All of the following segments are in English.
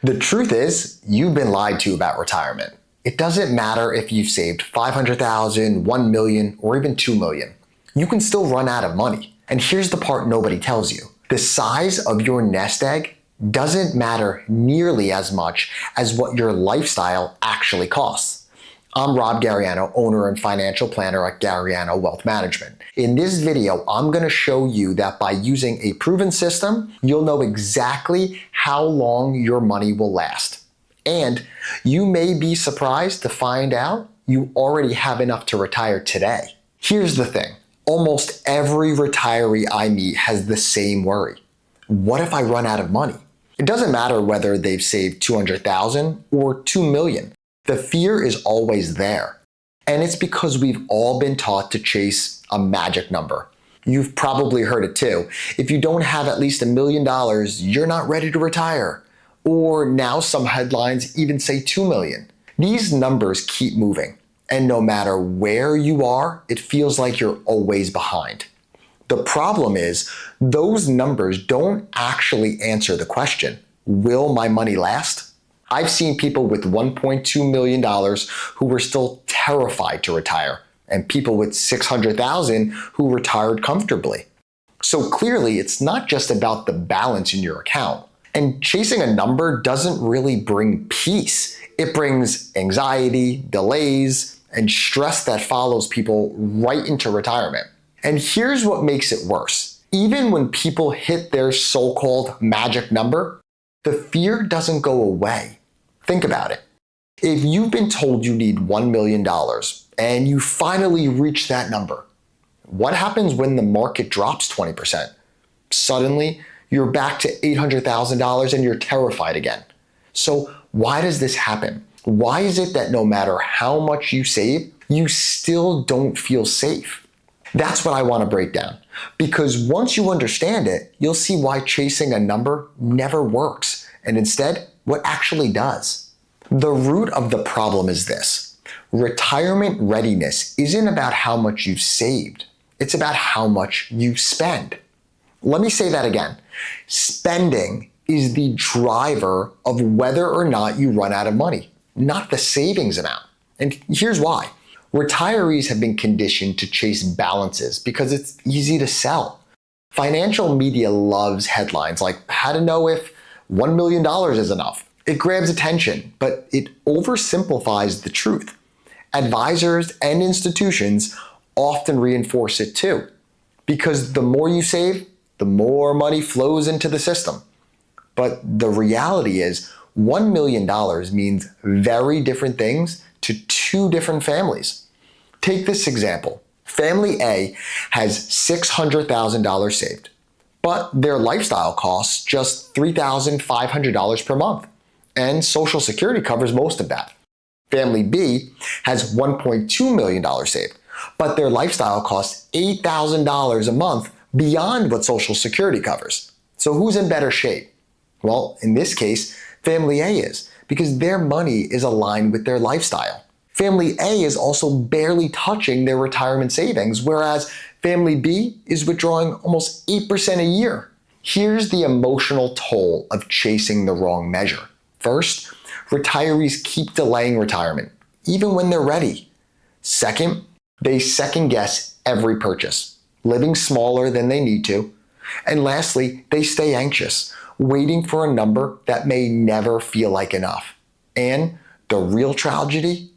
The truth is, you've been lied to about retirement. It doesn't matter if you've saved $500,000, $1 million, or even $2 million. You can still run out of money. And here's the part nobody tells you. The size of your nest egg doesn't matter nearly as much as what your lifestyle actually costs. I'm Rob Gariano, owner and financial planner at Gariano Wealth Management. In this video, I'm going to show you that by using a proven system, you'll know exactly how long your money will last. And you may be surprised to find out you already have enough to retire today. Here's the thing. Almost every retiree I meet has the same worry. What if I run out of money? It doesn't matter whether they've saved $200,000 or $2 million. The fear is always there. And it's because we've all been taught to chase a magic number. You've probably heard it too. If you don't have at least $1 million, you're not ready to retire. Or now some headlines even say 2 million. These numbers keep moving. And no matter where you are, it feels like you're always behind. The problem is, those numbers don't actually answer the question, will my money last? I've seen people with $1.2 million who were still terrified to retire, and people with $600,000 who retired comfortably. So clearly, it's not just about the balance in your account. And chasing a number doesn't really bring peace. It brings anxiety, delays, and stress that follows people right into retirement. And here's what makes it worse. Even when people hit their so-called magic number, the fear doesn't go away. Think about it. If you've been told you need $1 million and you finally reach that number, what happens when the market drops 20%? Suddenly, you're back to $800,000 and you're terrified again. So why does this happen? Why is it that no matter how much you save, you still don't feel safe? That's what I want to break down. Because once you understand it, you'll see why chasing a number never works, and instead, what actually does. The root of the problem is this. Retirement readiness isn't about how much you've saved. It's about how much you spend. Let me say that again. Spending is the driver of whether or not you run out of money, not the savings amount. And here's why. Retirees have been conditioned to chase balances because it's easy to sell. Financial media loves headlines like how to know if $1 million is enough. It grabs attention, but it oversimplifies the truth. Advisors and institutions often reinforce it too, because the more you save, the more money flows into the system. But the reality is, $1 million means very different things to two different families. Take this example. Family A has $600,000 saved, but their lifestyle costs just $3,500 per month, and Social Security covers most of that. Family B has $1.2 million saved, but their lifestyle costs $8,000 a month beyond what Social Security covers. So who's in better shape? Well, in this case, Family A is, because their money is aligned with their lifestyle. Family A is also barely touching their retirement savings, whereas Family B is withdrawing almost 8% a year. Here's the emotional toll of chasing the wrong measure. First, retirees keep delaying retirement, even when they're ready. Second, they second guess every purchase, living smaller than they need to. And lastly, they stay anxious, waiting for a number that may never feel like enough. And the real tragedy?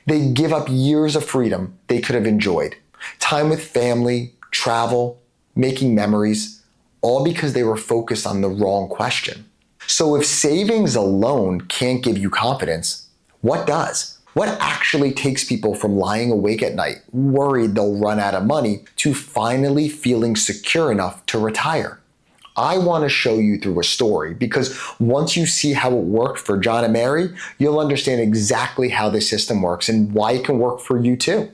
They give up years of freedom they could have enjoyed. Time with family, travel, making memories, all because they were focused on the wrong question. So if savings alone can't give you confidence, what does? What actually takes people from lying awake at night, worried they'll run out of money, to finally feeling secure enough to retire? I want to show you through a story, because once you see how it worked for John and Mary, you'll understand exactly how this system works and why it can work for you too.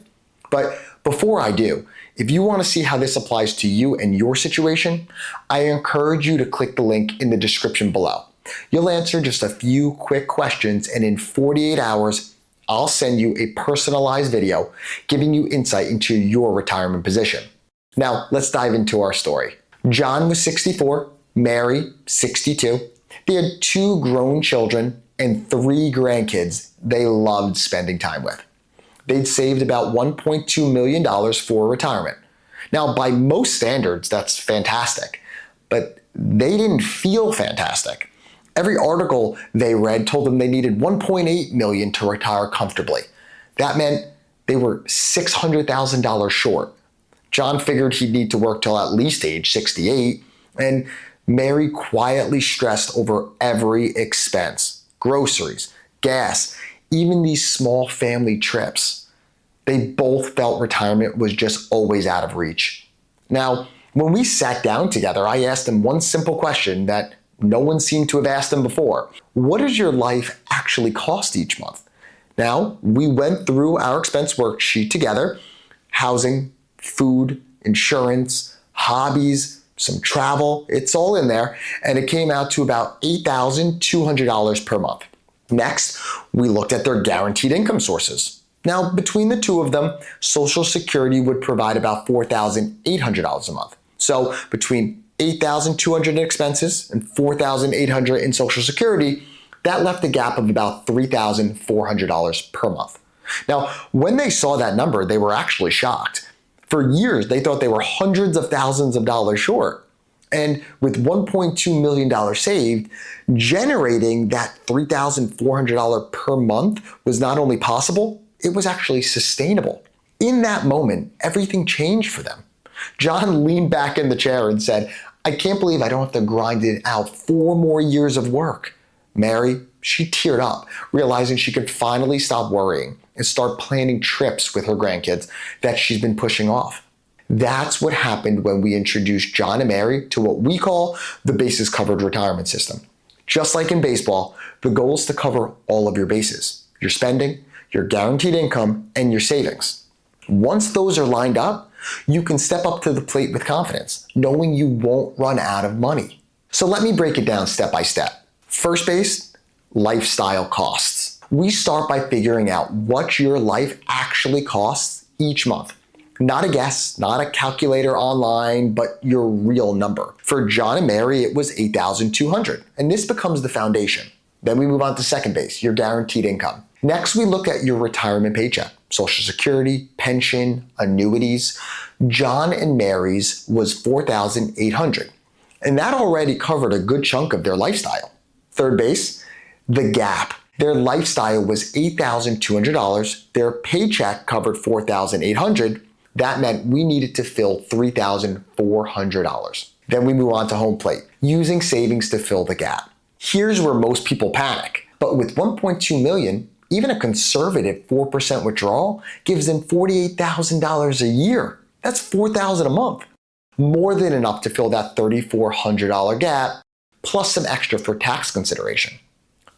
But before I do, if you want to see how this applies to you and your situation, I encourage you to click the link in the description below. You'll answer just a few quick questions, and in 48 hours, I'll send you a personalized video giving you insight into your retirement position. Now, let's dive into our story. John was 64, Mary, 62. They had 2 grown children and 3 grandkids they loved spending time with. They'd saved about $1.2 million for retirement. Now, by most standards, that's fantastic, but they didn't feel fantastic. Every article they read told them they needed $1.8 million to retire comfortably. That meant they were $600,000 short. John figured he'd need to work till at least age 68, and Mary quietly stressed over every expense: groceries, gas, even these small family trips. They both felt retirement was just always out of reach. Now, when we sat down together, I asked them one simple question that no one seemed to have asked them before. What does your life actually cost each month? Now, we went through our expense worksheet together: housing, food, insurance, hobbies, some travel. It's all in there, and it came out to about $8,200 per month. Next, we looked at their guaranteed income sources. Now, between the two of them, Social Security would provide about $4,800 a month. So between $8,200 in expenses and $4,800 in Social Security, that left a gap of about $3,400 per month. Now, when they saw that number, they were actually shocked. For years, they thought they were hundreds of thousands of dollars short. And with $1.2 million saved, generating that $3,400 per month was not only possible, it was actually sustainable. In that moment, everything changed for them. John leaned back in the chair and said, "I can't believe I don't have to grind it out 4 more years of work." Mary, she teared up, realizing she could finally stop worrying and start planning trips with her grandkids that she's been pushing off. That's what happened when we introduced John and Mary to what we call the bases covered retirement system. Just like in baseball, the goal is to cover all of your bases: your spending, your guaranteed income, and your savings. Once those are lined up, you can step up to the plate with confidence, knowing you won't run out of money. So let me break it down step by step. First base, lifestyle costs. We start by figuring out what your life actually costs each month. Not a guess, not a calculator online, but your real number. For John and Mary, it was $8,200, and this becomes the foundation. Then we move on to second base, your guaranteed income. Next, we look at your retirement paycheck: Social Security, pension, annuities. John and Mary's was $4,800, and that already covered a good chunk of their lifestyle. Third base, the gap. Their lifestyle was $8,200. Their paycheck covered $4,800. That meant we needed to fill $3,400. Then we move on to home plate, using savings to fill the gap. Here's where most people panic. But with $1.2 million, even a conservative 4% withdrawal gives them $48,000 a year. That's $4,000 a month. More than enough to fill that $3,400 gap, plus some extra for tax consideration.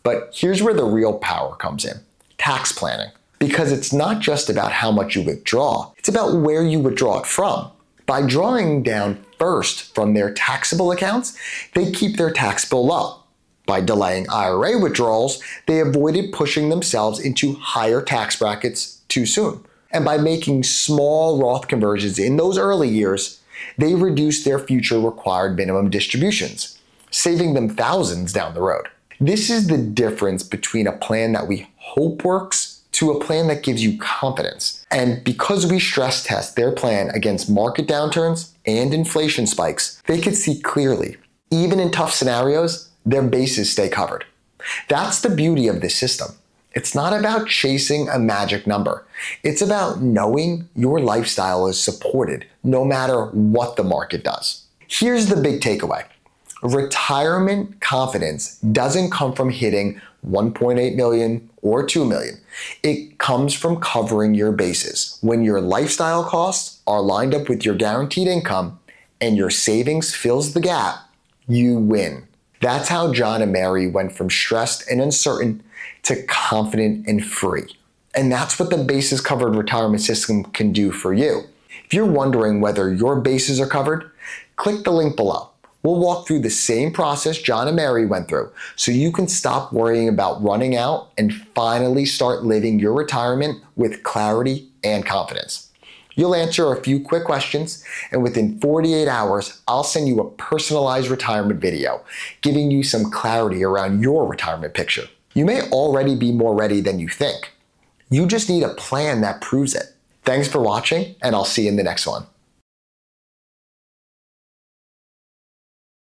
But here's where the real power comes in: tax planning. Because it's not just about how much you withdraw, it's about where you withdraw it from. By drawing down first from their taxable accounts, they keep their tax bill low. By delaying IRA withdrawals, they avoided pushing themselves into higher tax brackets too soon. And by making small Roth conversions in those early years, they reduced their future required minimum distributions, saving them thousands down the road. This is the difference between a plan that we hope works to a plan that gives you confidence. And because we stress test their plan against market downturns and inflation spikes, they could see clearly, even in tough scenarios, their bases stay covered. That's the beauty of this system. It's not about chasing a magic number. It's about knowing your lifestyle is supported no matter what the market does. Here's the big takeaway. Retirement confidence doesn't come from hitting 1.8 million or 2 million. It comes from covering your bases. When your lifestyle costs are lined up with your guaranteed income and your savings fills the gap, you win. That's how John and Mary went from stressed and uncertain to confident and free. And that's what the bases covered retirement system can do for you. If you're wondering whether your bases are covered, click the link below. We'll walk through the same process John and Mary went through so you can stop worrying about running out and finally start living your retirement with clarity and confidence. You'll answer a few quick questions, and within 48 hours, I'll send you a personalized retirement video, giving you some clarity around your retirement picture. You may already be more ready than you think. You just need a plan that proves it. Thanks for watching, and I'll see you in the next one.